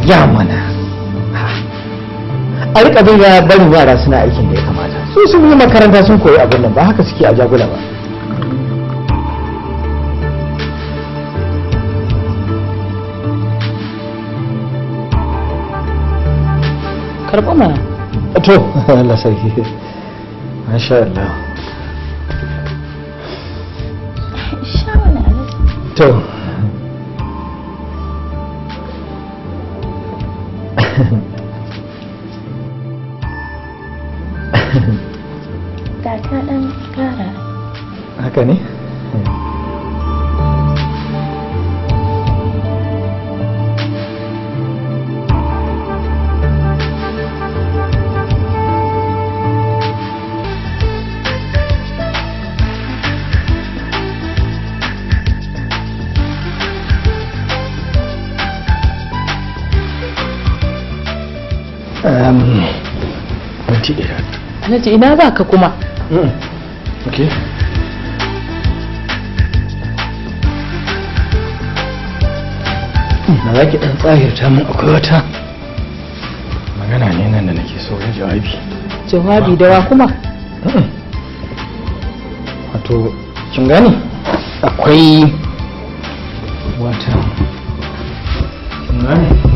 ya mana a rika dinga barin yara suna aikin da ya kamata su sun yi makaranta sun koyi abin nan ba haka suke a jagula ba. karɓo mana to Allah sarki masha Allah sha wani alaji to da ta ɗan ƙara haka ne minti ɗaya. Alhaji ina za ka kuma? Okay. Na za ki ɗan tsahirta min akwai wata magana ne nan da nake so na jawabi. Jawabi da wa kuma? Wato, kin gane? Akwai wata. Kin gane?